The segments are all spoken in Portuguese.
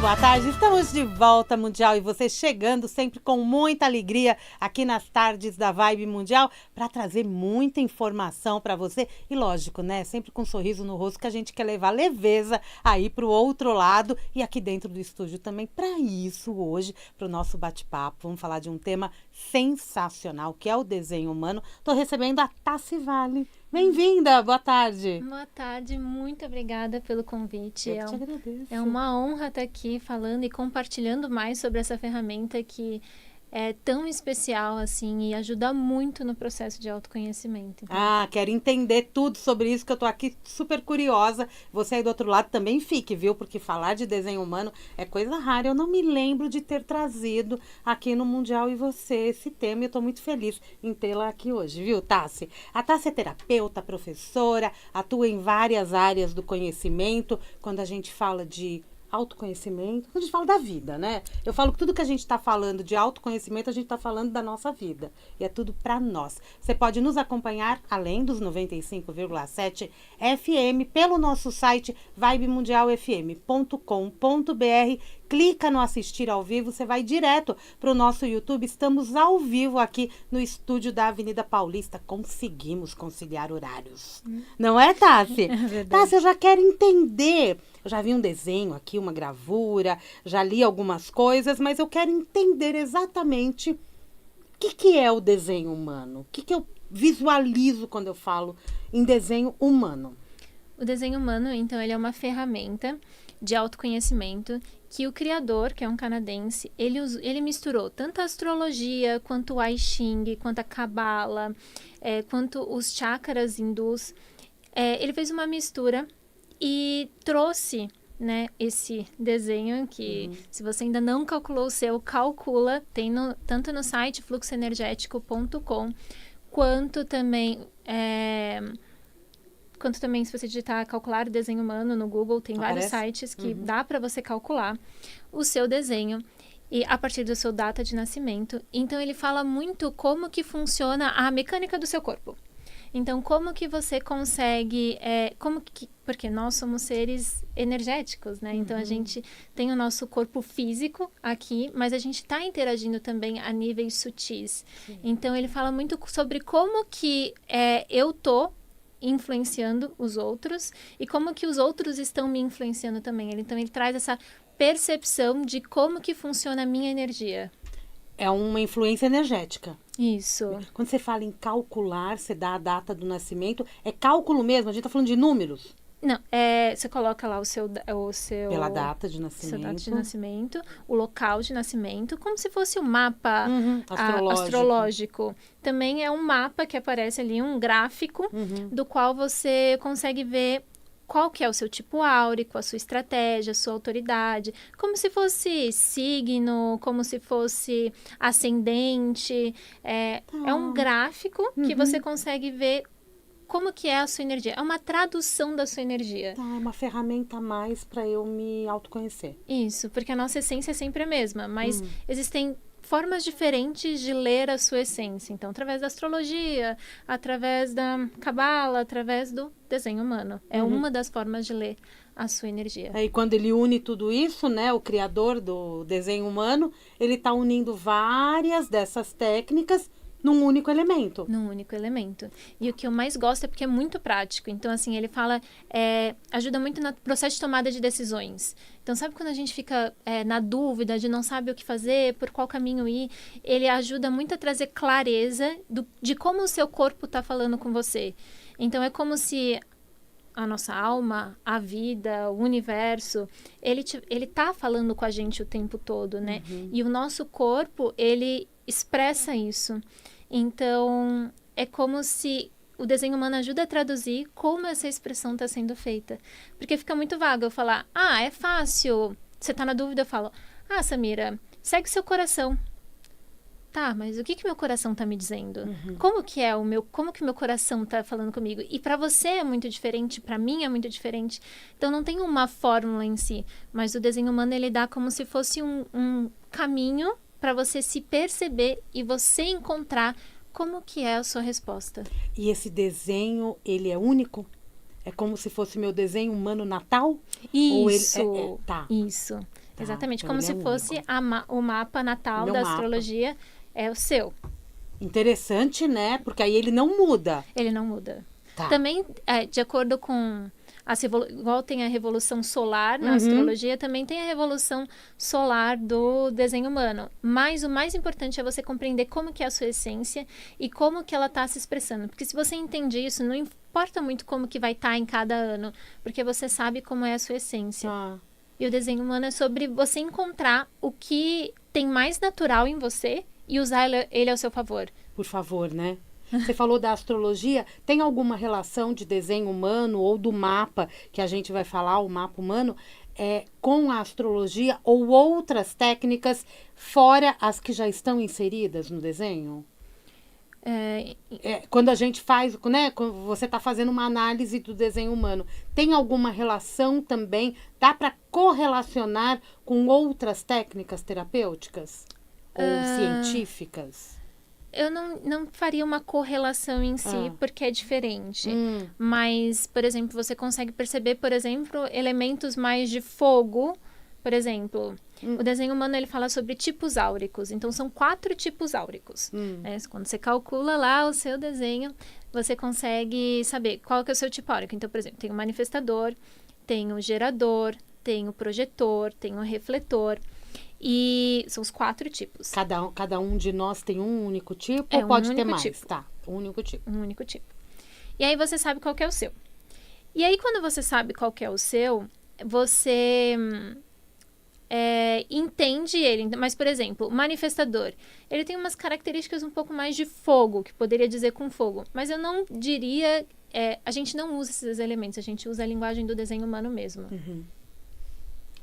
boa tarde. Estamos de volta, Mundial, e você chegando sempre com muita alegria aqui nas tardes da Vibe Mundial para trazer muita informação para você. E lógico, né? Sempre com um sorriso no rosto, que a gente quer levar leveza aí para o outro lado e aqui dentro do estúdio também. Para isso, hoje, para o nosso bate-papo, vamos falar de um tema sensacional, que é o desenho humano. Estou recebendo a Tassi Vale. Bem-vinda, boa tarde. Boa tarde, muito obrigada pelo convite. Eu te agradeço. É uma honra estar aqui falando e compartilhando mais sobre essa ferramenta que é tão especial assim e ajuda muito no processo de autoconhecimento. Então. Quero entender tudo sobre isso, que eu tô aqui super curiosa. Você aí do outro lado também fique, viu? Porque falar de desenho humano é coisa rara. Eu não me lembro de ter trazido aqui no Mundial e você esse tema. E eu tô muito feliz em tê-la aqui hoje, viu, Tassi? A Tassi é terapeuta, professora, atua em várias áreas do conhecimento. Quando a gente fala de autoconhecimento, quando a gente fala da vida, né? Eu falo que tudo que a gente está falando de autoconhecimento, a gente está falando da nossa vida. E é tudo para nós. Você pode nos acompanhar, além dos 95,7 FM, pelo nosso site vibemundialfm.com.br. Clica no assistir ao vivo, você vai direto para o nosso YouTube. Estamos ao vivo aqui no estúdio da Avenida Paulista. Conseguimos conciliar horários. Não é, Tassi? É verdade. Tassi, eu já quero entender. Eu já vi um desenho aqui, uma gravura, já li algumas coisas, mas eu quero entender exatamente o que é o desenho humano. O que eu visualizo quando eu falo em desenho humano. O desenho humano, então, ele é uma ferramenta de autoconhecimento que o criador, que é um canadense, ele misturou tanto a astrologia, quanto o I Ching, quanto a Kabbalah, quanto os chakras hindus. Ele fez uma mistura e trouxe, né, esse desenho que, se você ainda não calculou o seu, calcula, tem tanto no site fluxoenergético.com, quanto também se você digitar calcular desenho humano no Google, tem vários sites que dá para você calcular o seu desenho e a partir do seu data de nascimento. Então ele fala muito como que funciona a mecânica do seu corpo. Então, como que você consegue... porque nós somos seres energéticos, né? Então, a gente tem o nosso corpo físico aqui, mas a gente está interagindo também a níveis sutis. Então, ele fala muito sobre como que eu tô influenciando os outros e como que os outros estão me influenciando também. Então, ele traz essa percepção de como que funciona a minha energia. É uma influência energética. Isso. Quando você fala em calcular, você dá a data do nascimento, é cálculo mesmo? A gente tá falando de números? Não, você coloca lá o seu... Pela data de nascimento. Seu data de nascimento, o local de nascimento, como se fosse um mapa astrológico. Também é um mapa que aparece ali, um gráfico, do qual você consegue ver qual que é o seu tipo áurico, a sua estratégia, a sua autoridade, como se fosse signo, como se fosse ascendente. É um gráfico que você consegue ver como que é a sua energia. É uma tradução da sua energia. É uma ferramenta a mais para eu me autoconhecer. Isso, porque a nossa essência é sempre a mesma, mas existem formas diferentes de ler a sua essência. Então, através da astrologia, através da Kabbalah, através do desenho humano. É uma das formas de ler a sua energia. E quando ele une tudo isso, né, o criador do desenho humano, ele está unindo várias dessas técnicas num único elemento. Num único elemento. E o que eu mais gosto é porque é muito prático. Então, assim, ele fala... ajuda muito no processo de tomada de decisões. Então, sabe quando a gente fica na dúvida de não sabe o que fazer, por qual caminho ir? Ele ajuda muito a trazer clareza de como o seu corpo está falando com você. Então, é como se a nossa alma, a vida, o universo, ele tá falando com a gente o tempo todo, né? E o nosso corpo, ele expressa isso. Então, é como se o desenho humano ajuda a traduzir como essa expressão está sendo feita. Porque fica muito vago eu falar, é fácil. Você está na dúvida, eu falo, Samira, segue seu coração. Tá, mas o que meu coração está me dizendo? Como que meu coração está falando comigo? E para você é muito diferente, para mim é muito diferente. Então, não tem uma fórmula em si. Mas o desenho humano, ele dá como se fosse um caminho para você se perceber e você encontrar como que é a sua resposta. E esse desenho, ele é único? É como se fosse meu desenho humano natal? Isso, tá. Isso. Tá, Exatamente, então como ele se é fosse único. o mapa natal Meu da mapa. astrologia, é o seu. Interessante, né? Porque aí ele não muda. Ele não muda. Tá. Também, de acordo com igual tem a revolução solar na Uhum. astrologia, também tem a revolução solar do desenho humano. Mas o mais importante é você compreender como que é a sua essência e como que ela está se expressando. Porque se você entende isso, não importa muito como que vai estar em cada ano, porque você sabe como é a sua essência. Ah, E o desenho humano é sobre você encontrar o que tem mais natural em você e usar ele ao seu favor. por favor, né? Você falou da astrologia. Tem alguma relação de desenho humano ou do mapa que a gente vai falar, o mapa humano, com a astrologia ou outras técnicas fora as que já estão inseridas no desenho? Quando a gente faz, né? Quando você está fazendo uma análise do desenho humano, tem alguma relação também? Dá para correlacionar com outras técnicas terapêuticas ou científicas? Eu não faria uma correlação em si, porque é diferente. Mas, por exemplo, você consegue perceber, por exemplo, elementos mais de fogo. Por exemplo, o desenho humano ele fala sobre tipos áuricos. Então, são 4 tipos áuricos. Né? Quando você calcula lá o seu desenho, você consegue saber qual que é o seu tipo áurico. Então, por exemplo, tem o manifestador, tem o gerador, tem o projetor, tem o refletor. E são os 4 tipos. Cada um de nós tem um único tipo É ou pode um ter único mais? tipo. Tá, um único tipo. Um único tipo. E aí você sabe qual que é o seu. E aí quando você sabe qual que é o seu, você entende ele. Mas, por exemplo, o manifestador, ele tem umas características um pouco mais de fogo, que poderia dizer com fogo. Mas eu não diria... a gente não usa esses elementos, a gente usa a linguagem do desenho humano mesmo.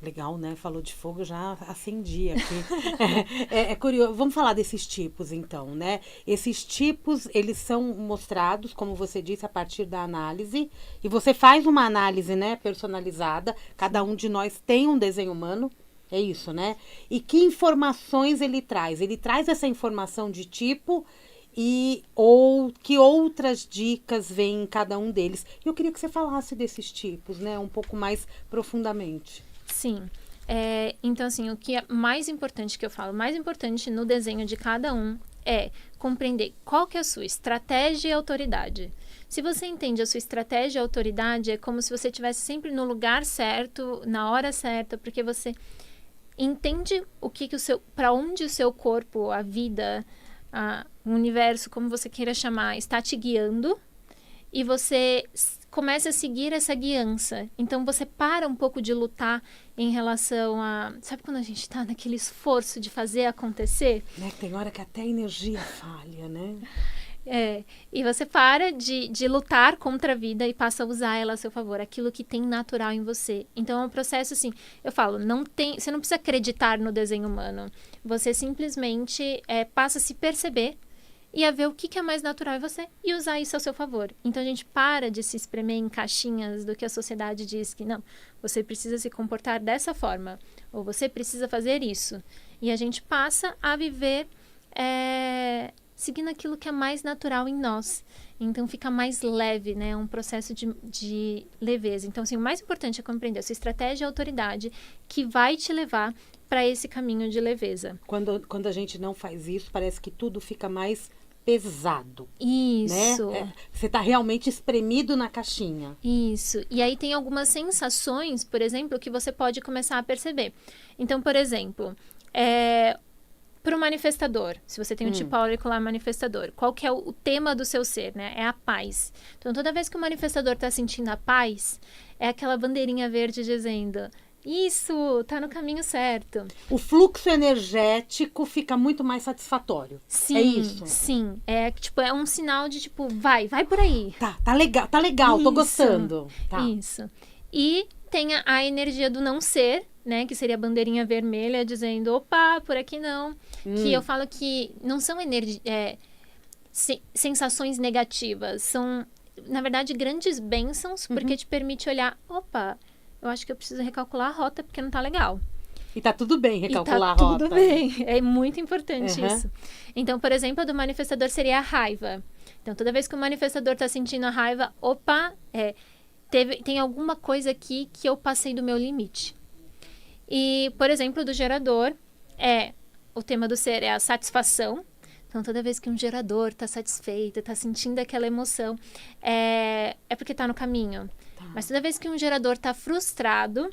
Legal, né? Falou de fogo, eu já acendi aqui. É curioso. Vamos falar desses tipos, então, né? Esses tipos, eles são mostrados, como você disse, a partir da análise. E você faz uma análise, né? Personalizada. Cada um de nós tem um desenho humano. É isso, né? E que informações ele traz? Ele traz essa informação de tipo ou que outras dicas vêm em cada um deles. Eu queria que você falasse desses tipos, né? Um pouco mais profundamente. Sim. Então, assim, o que é mais importante que eu falo, mais importante no desenho de cada um é compreender qual que é a sua estratégia e autoridade. Se você entende a sua estratégia e autoridade, é como se você estivesse sempre no lugar certo, na hora certa, porque você entende para onde o seu corpo, a vida, o universo, como você queira chamar, está te guiando, e você começa a seguir essa guiança. Então, você para um pouco de lutar em relação a... Sabe quando a gente está naquele esforço de fazer acontecer? Né? Tem hora que até a energia falha, né? E você para de lutar contra a vida e passa a usar ela a seu favor, aquilo que tem natural em você. Então, é um processo assim, eu falo, você não precisa acreditar no desenho humano. Você simplesmente passa a se perceber e a ver o que é mais natural em você e usar isso ao seu favor. Então, a gente para de se espremer em caixinhas do que a sociedade diz que não, você precisa se comportar dessa forma, ou você precisa fazer isso. E a gente passa a viver seguindo aquilo que é mais natural em nós. Então, fica mais leve, né? É um processo de leveza. Então, assim, o mais importante é compreender a sua estratégia e autoridade que vai te levar para esse caminho de leveza. Quando a gente não faz isso, parece que tudo fica mais pesado. Isso. Né? Você está realmente espremido na caixinha. Isso. E aí tem algumas sensações, por exemplo, que você pode começar a perceber. Então, por exemplo, para o manifestador, se você tem um tipo auricular manifestador, qual que é o tema do seu ser, né? É a paz. Então, toda vez que o manifestador está sentindo a paz, é aquela bandeirinha verde dizendo... Isso, tá no caminho certo. O fluxo energético fica muito mais satisfatório. Sim, é isso? Sim. É um sinal de tipo, vai por aí. Tá legal, isso, tô gostando. Tá. Isso. E tem a energia do não ser, né? Que seria a bandeirinha vermelha dizendo, opa, por aqui não. Que eu falo que não são sensações negativas. São, na verdade, grandes bênçãos, porque te permite olhar, opa... Eu acho que eu preciso recalcular a rota porque não tá legal. E tá tudo bem recalcular a Tudo rota. bem. É muito importante isso. Então, por exemplo, a do manifestador seria a raiva. Então, toda vez que o manifestador tá sentindo a raiva, opa, tem alguma coisa aqui que eu passei do meu limite. E, por exemplo, do gerador, o tema do ser é a satisfação. Então, toda vez que um gerador está satisfeito, está sentindo aquela emoção, é porque está no caminho. Tá. Mas toda vez que um gerador está frustrado,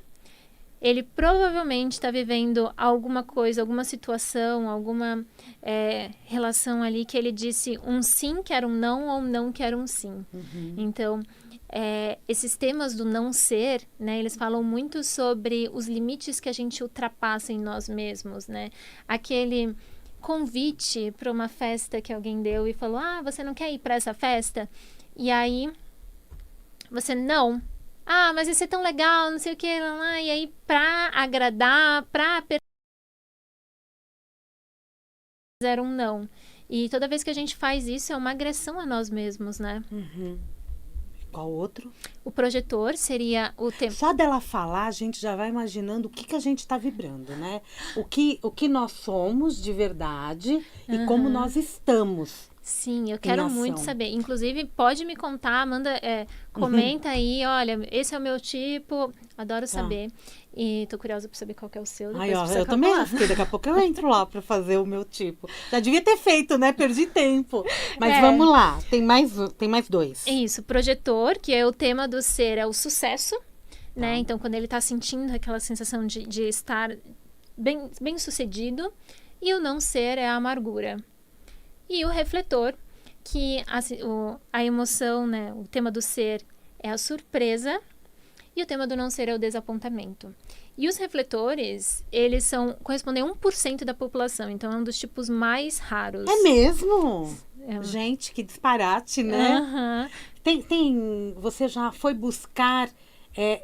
ele provavelmente está vivendo alguma coisa, alguma situação, alguma relação ali que ele disse um sim que era um não ou um não que era um sim. Então, esses temas do não ser, né, eles falam muito sobre os limites que a gente ultrapassa em nós mesmos, né? Aquele convite para uma festa que alguém deu e falou, você não quer ir para essa festa? E aí, você não. Mas isso é tão legal, não sei o que, e aí pra agradar, pra era um não. E toda vez que a gente faz isso, é uma agressão a nós mesmos, né? Qual outro? O projetor seria o tema. Só dela falar, a gente já vai imaginando o que a gente está vibrando, né? O que nós somos de verdade e como nós estamos. Sim, eu quero muito saber. Inclusive, pode me contar, manda, comenta aí, olha, esse é o meu tipo, adoro saber. E tô curiosa pra saber qual que é o seu. Eu também, porque daqui a pouco eu entro lá pra fazer o meu tipo. Já devia ter feito, né? Perdi tempo. Mas vamos lá, tem mais dois. Isso, projetor, que é o tema do ser, é o sucesso, né? Então, quando ele tá sentindo aquela sensação de estar bem sucedido. E o não ser é a amargura. E o refletor, que a emoção, né, o tema do ser é a surpresa e o tema do não ser é o desapontamento. E os refletores, eles correspondem a 1% da população, então é um dos tipos mais raros. É mesmo? Gente, que disparate, né? Você já foi buscar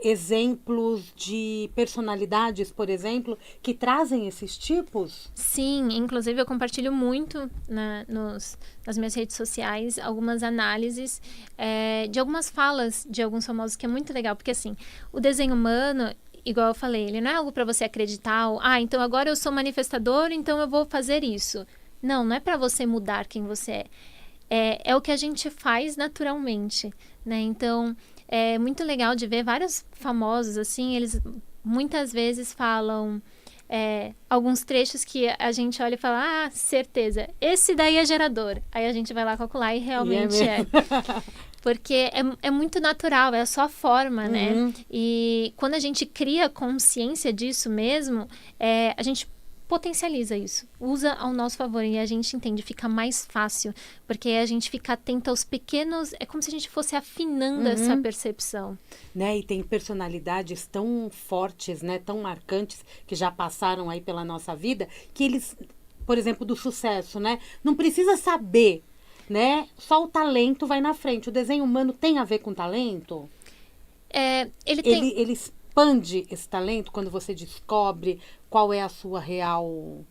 exemplos de personalidades, por exemplo, que trazem esses tipos? Sim, inclusive eu compartilho muito nas minhas redes sociais algumas análises de algumas falas de alguns famosos, que é muito legal, porque assim, o desenho humano, igual eu falei, ele não é algo para você acreditar, então agora eu sou manifestador, então eu vou fazer isso. Não é para você mudar quem você é. É o que a gente faz naturalmente, né? Então, é muito legal de ver vários famosos, assim, eles muitas vezes falam alguns trechos que a gente olha e fala, certeza, esse daí é gerador. Aí a gente vai lá calcular e realmente é. Porque é muito natural, é a sua forma, né? E quando a gente cria consciência disso mesmo, a gente potencializa isso, usa ao nosso favor e a gente entende, fica mais fácil, porque a gente fica atento aos pequenos, é como se a gente fosse afinando essa percepção. Né? E tem personalidades tão fortes, né? Tão marcantes, que já passaram aí pela nossa vida, que eles, por exemplo, do sucesso, né? Não precisa saber, né? Só o talento vai na frente. O desenho humano tem a ver com talento? Ele expande esse talento quando você descobre qual é a sua real...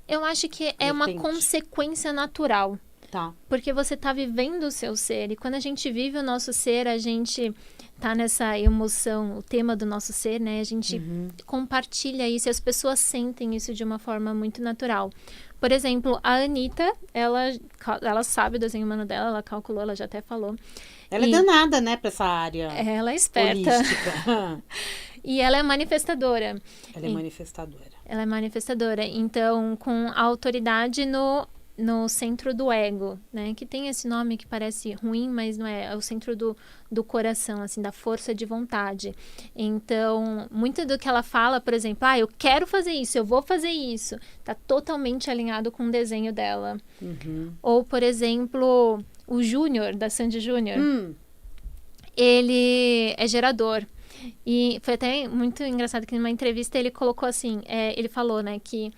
Eu acho que é uma consequência natural. Tá. Porque você está vivendo o seu ser. E quando a gente vive o nosso ser, a gente tá nessa emoção, o tema do nosso ser, né? A gente compartilha isso e as pessoas sentem isso de uma forma muito natural. Por exemplo, a Anitta, ela sabe o desenho humano dela, ela calculou, ela já até falou. Ela é danada, né, pra essa área. Ela é esperta. Holística. E ela é manifestadora. Ela é manifestadora. Ela é manifestadora. Então, com a autoridade no centro do ego, né? Que tem esse nome que parece ruim, mas não é. É o centro do coração, assim, da força de vontade. Então, muito do que ela fala, por exemplo, eu quero fazer isso, eu vou fazer isso, tá totalmente alinhado com o desenho dela. Ou, por exemplo, o Júnior, da Sandy Júnior, ele é gerador. E foi até muito engraçado que numa entrevista ele colocou assim, ele falou, né, que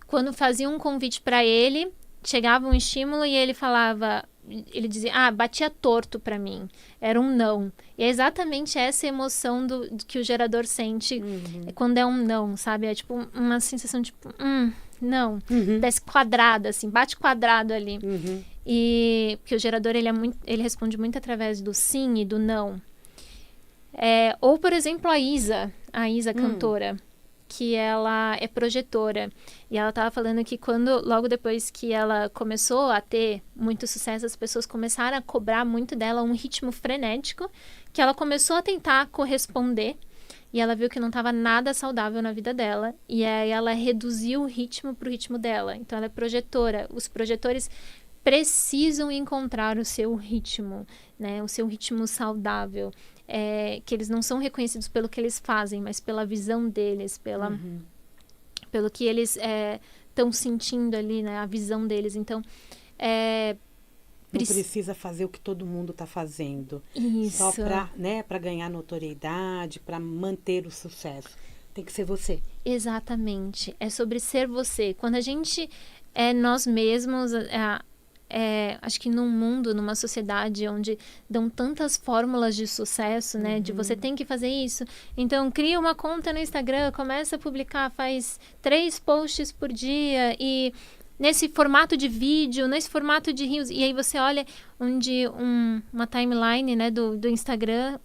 quando faziam um convite para ele, chegava um estímulo e ele falava, ele dizia, batia torto para mim, era um não. E é exatamente essa emoção do que o gerador sente quando é um não, sabe? É tipo uma sensação tipo, não, desce quadrada, assim, bate quadrado ali. E porque o gerador, ele responde muito através do sim e do não. Ou, por exemplo, a Isa cantora, que ela é projetora. E ela estava falando que logo depois que ela começou a ter muito sucesso, as pessoas começaram a cobrar muito dela um ritmo frenético, que ela começou a tentar corresponder. e ela viu que não estava nada saudável na vida dela, e aí ela reduziu o ritmo para o ritmo dela. Então ela é projetora. Os projetores precisam encontrar o seu ritmo, né? O seu ritmo saudável, que eles não são reconhecidos pelo que eles fazem, mas pela visão deles, pelo que eles estão sentindo ali, né? A visão deles. Então, não precisa fazer o que todo mundo está fazendo. Isso. Só para, né, para ganhar notoriedade, para manter o sucesso. Tem que ser você. Exatamente. É sobre ser você. Quando a gente é nós mesmos, acho que num mundo, numa sociedade onde dão tantas fórmulas de sucesso, né? De você tem que fazer isso. Então, cria uma conta no Instagram, começa a publicar, faz 3 posts por dia e nesse formato de vídeo, nesse formato de reels. E aí você olha onde uma timeline, né, do Instagram,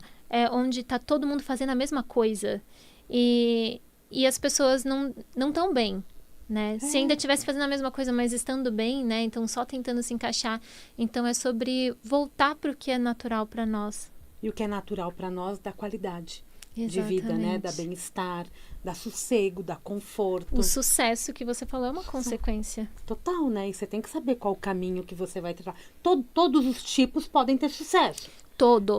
onde tá todo mundo fazendo a mesma coisa. E as pessoas não estão bem, né? Se ainda estivesse fazendo a mesma coisa, mas estando bem, né? Então, só tentando se encaixar. Então, é sobre voltar para o que é natural para nós. E o que é natural para nós dá qualidade. Exatamente. De vida, né? Dá bem-estar, dá sossego, dá conforto. O sucesso que você falou é uma consequência. Total, né? E você tem que saber qual o caminho que você vai tratar. Todos os tipos podem ter sucesso.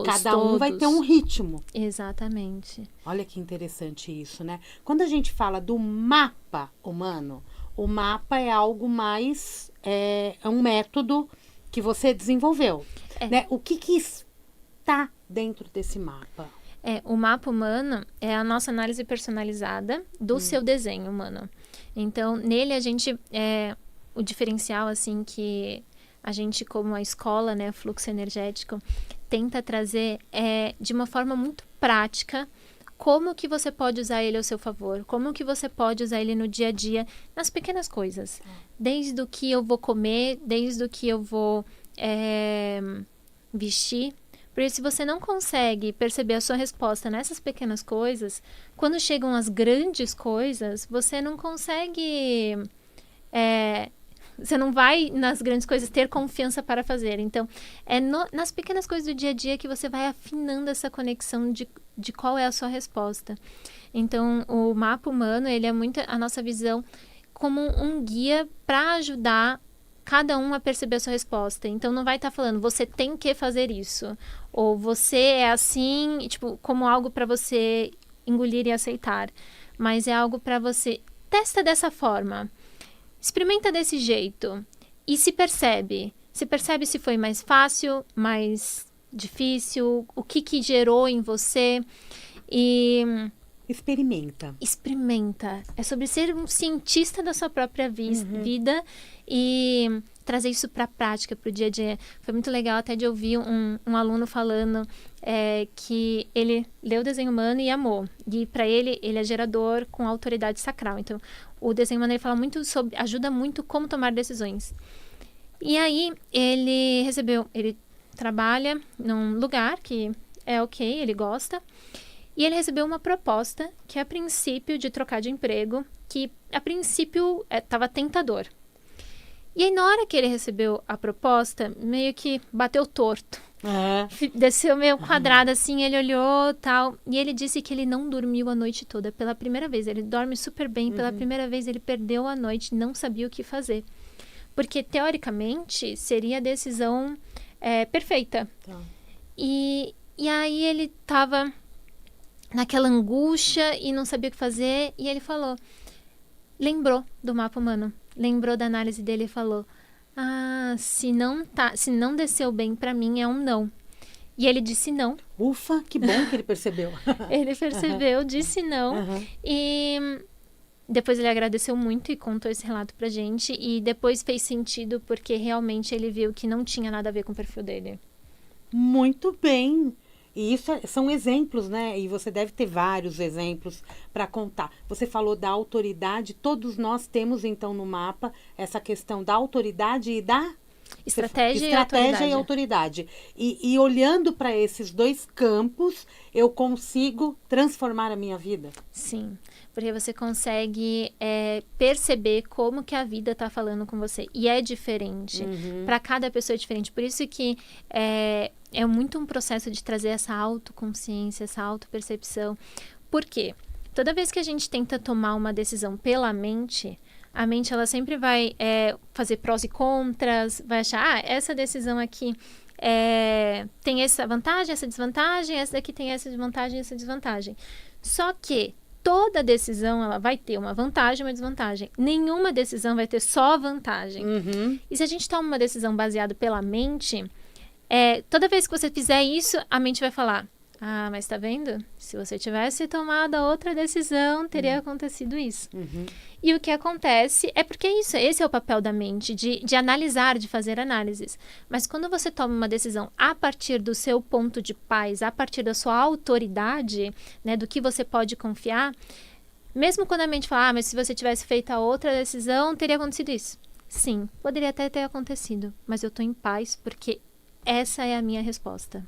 Cada um vai ter um ritmo. Exatamente. Olha que interessante isso, né? Quando a gente fala do mapa humano, o mapa é algo mais... É um método que você desenvolveu. Né? O que está dentro desse mapa? O mapa humano é a nossa análise personalizada do seu desenho humano. Então, nele a gente... o diferencial, assim, que a gente, como a escola, né, fluxo energético, tenta trazer de uma forma muito prática como que você pode usar ele ao seu favor, como que você pode usar ele no dia a dia, nas pequenas coisas. Desde o que eu vou comer, desde o que eu vou vestir. Porque se você não consegue perceber a sua resposta nessas pequenas coisas, quando chegam as grandes coisas, você não consegue... você não vai nas grandes coisas ter confiança para fazer. Então, nas pequenas coisas do dia a dia que você vai afinando essa conexão de qual é a sua resposta. Então, o mapa humano, ele é muito a nossa visão como um guia para ajudar cada um a perceber a sua resposta. Então, não vai estar falando, você tem que fazer isso. Ou você é assim, tipo, como algo para você engolir e aceitar. Mas é algo para você... Testa dessa forma. Experimenta desse jeito. E se percebe. Se percebe se foi mais fácil, mais difícil, o que gerou em você. E... Experimenta. É sobre ser um cientista da sua própria vida e trazer isso para a prática, para o dia a dia. Foi muito legal até de ouvir um aluno falando que ele leu o desenho humano e amou. E para ele é gerador com autoridade sacral. Então, o desenho humano ele fala muito sobre, ajuda muito como tomar decisões. E aí, ele trabalha num lugar que é ok, ele gosta. E ele recebeu uma proposta que, a princípio, de trocar de emprego, que, a princípio, estava tentador. E aí, na hora que ele recebeu a proposta, meio que bateu torto. Desceu meio quadrado, assim, ele olhou tal. E ele disse que ele não dormiu a noite toda pela primeira vez. Ele dorme super bem. Pela primeira vez, ele perdeu a noite, não sabia o que fazer. Porque, teoricamente, seria a decisão perfeita. Tá. E aí, ele estava naquela angústia e não sabia o que fazer. E ele falou, lembrou do mapa humano. Lembrou da análise dele e falou, se não desceu bem pra mim, é um não. E ele disse não. Ufa, que bom que ele percebeu. Ele percebeu, disse não. E depois ele agradeceu muito e contou esse relato pra gente. E depois fez sentido, porque realmente ele viu que não tinha nada a ver com o perfil dele. Muito bem. E isso são exemplos, né? E você deve ter vários exemplos para contar. Você falou da autoridade. Todos nós temos, então, no mapa, essa questão da autoridade e da... Estratégia e autoridade. E olhando para esses dois campos, eu consigo transformar a minha vida? Sim, porque você consegue perceber como que a vida está falando com você. E é diferente. Para cada pessoa é diferente. Por isso que é muito um processo de trazer essa autoconsciência, essa autopercepção. Por quê? Toda vez que a gente tenta tomar uma decisão pela mente, a mente ela sempre vai fazer prós e contras, vai achar, essa decisão aqui tem essa vantagem, essa desvantagem, essa daqui tem essa vantagem, essa desvantagem. Só que toda decisão ela vai ter uma vantagem e uma desvantagem. Nenhuma decisão vai ter só vantagem. Uhum. E se a gente toma uma decisão baseada pela mente, toda vez que você fizer isso, a mente vai falar, mas tá vendo? Se você tivesse tomado a outra decisão, teria acontecido isso. Uhum. E o que acontece é porque esse é o papel da mente, de analisar, de fazer análises. Mas quando você toma uma decisão a partir do seu ponto de paz, a partir da sua autoridade, né, do que você pode confiar, mesmo quando a mente fala, mas se você tivesse feito a outra decisão, teria acontecido isso. Sim, poderia até ter acontecido, mas eu tô em paz porque essa é a minha resposta.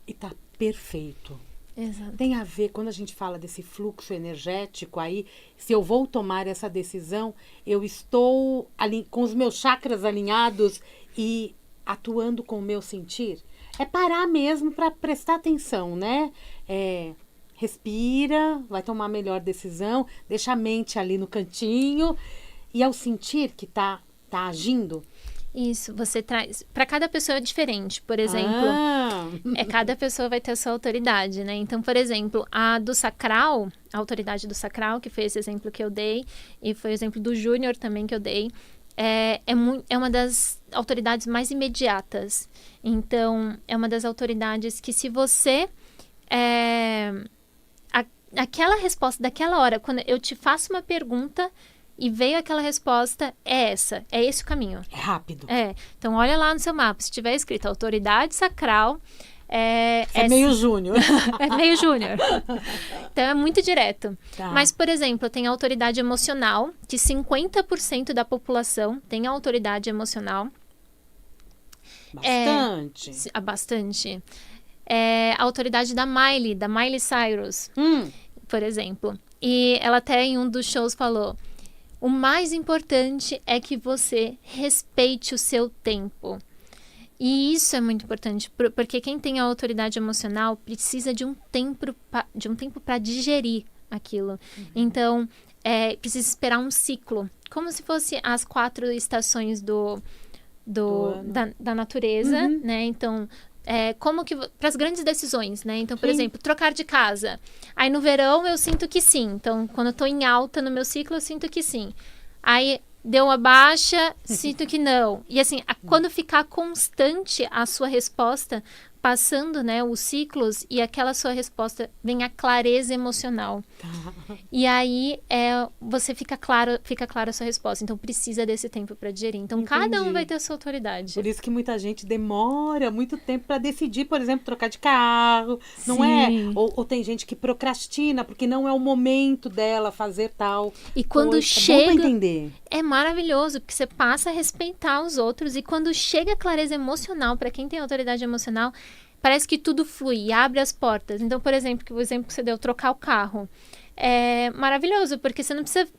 E tá perfeito. Exato. Tem a ver, quando a gente fala desse fluxo energético aí, se eu vou tomar essa decisão, eu estou com os meus chakras alinhados e atuando com o meu sentir. É parar mesmo para prestar atenção, né? Respira, vai tomar a melhor decisão, deixa a mente ali no cantinho e ao sentir que tá agindo. Isso, você traz... Para cada pessoa é diferente. Por exemplo, cada pessoa vai ter a sua autoridade, né? Então, por exemplo, a do sacral, a autoridade do sacral, que foi esse exemplo que eu dei, e foi o exemplo do Júnior também que eu dei, é uma das autoridades mais imediatas. Então, é uma das autoridades que se você... aquela resposta daquela hora, quando eu te faço uma pergunta... E veio aquela resposta, é esse o caminho. É rápido. Então, olha lá no seu mapa, se tiver escrito autoridade sacral... É meio Júnior. É meio Júnior. Então, é muito direto. Tá. Mas, por exemplo, tem a autoridade emocional, que 50% da população tem a autoridade emocional. Bastante. Bastante. A autoridade da Miley Cyrus, por exemplo. E ela até em um dos shows falou... O mais importante é que você respeite o seu tempo. E isso é muito importante, porque quem tem a autoridade emocional precisa de um tempo para digerir aquilo. Então, precisa esperar um ciclo. Como se fosse as 4 estações da natureza, né? Então... como que para as grandes decisões, né? Então, por exemplo, trocar de casa. Aí no verão eu sinto que sim. Então, quando eu tô em alta no meu ciclo, eu sinto que sim. Aí deu uma baixa, sinto que não. E assim, quando ficar constante a sua resposta, passando, né, os ciclos e aquela sua resposta vem a clareza emocional. E aí você fica claro a sua resposta. Então precisa desse tempo para digerir. Então cada um vai ter a sua autoridade. Por isso que muita gente demora muito tempo para decidir, por exemplo, trocar de carro, não é? Ou tem gente que procrastina porque não é o momento dela fazer tal. E quando coisa. chega, é bom pra entender. É maravilhoso porque você passa a respeitar os outros e quando chega a clareza emocional para quem tem autoridade emocional parece que tudo flui e abre as portas. Então, por exemplo, o exemplo que você deu, trocar o carro. É maravilhoso, porque você não precisa...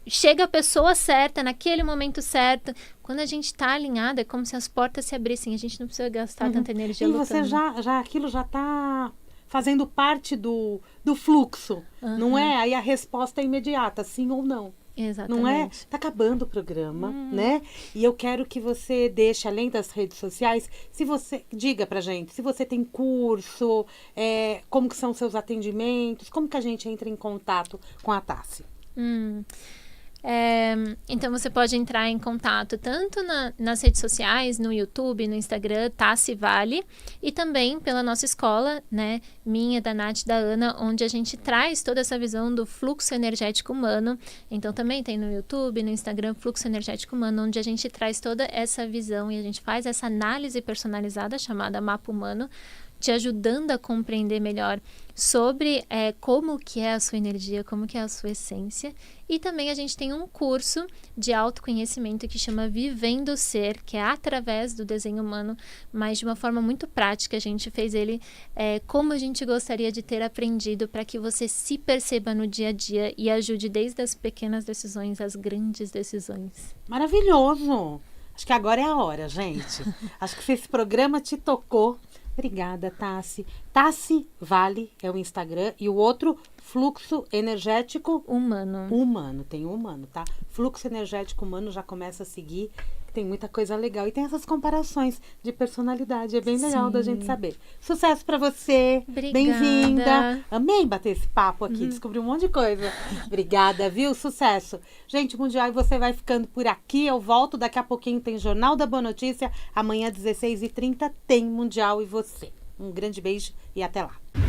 chega a pessoa certa, naquele momento certo. Quando a gente está alinhado, é como se as portas se abrissem. A gente não precisa gastar tanta energia lutando. E você aquilo já está fazendo parte do fluxo, não é? Aí a resposta é imediata, sim ou não. Exatamente. Não é? Tá acabando o programa, né? E eu quero que você deixe, além das redes sociais, diga pra gente, se você tem curso, como que são seus atendimentos, como que a gente entra em contato com a Tassi? Então você pode entrar em contato tanto nas redes sociais, no YouTube, no Instagram, Tassi Vale, e também pela nossa escola, né, minha, da Nath, da Ana, onde a gente traz toda essa visão do fluxo energético humano. Então também tem no YouTube, no Instagram, Fluxo Energético Humano, onde a gente traz toda essa visão e a gente faz essa análise personalizada chamada Mapa Humano, te ajudando a compreender melhor sobre como que é a sua energia, como que é a sua essência. E também a gente tem um curso de autoconhecimento que chama Vivendo o Ser, que é através do desenho humano, mas de uma forma muito prática. A gente fez ele como a gente gostaria de ter aprendido para que você se perceba no dia a dia e ajude desde as pequenas decisões às grandes decisões. Maravilhoso! Acho que agora é a hora, gente. Acho que se esse programa te tocou, Obrigada, Tassi. Tassi Vale é o Instagram e o outro, Fluxo Energético Humano. Tem o humano, tá? Fluxo Energético Humano, já começa a seguir. Tem muita coisa legal. E tem essas comparações de personalidade. É bem legal da gente saber. Sucesso pra você. Obrigada. Bem-vinda. Amei bater esse papo aqui. Descobri um monte de coisa. Obrigada, viu? Sucesso. Gente, Mundial, e você vai ficando por aqui. Eu volto. Daqui a pouquinho tem Jornal da Boa Notícia. Amanhã, 16h30, tem Mundial e você. Um grande beijo e até lá.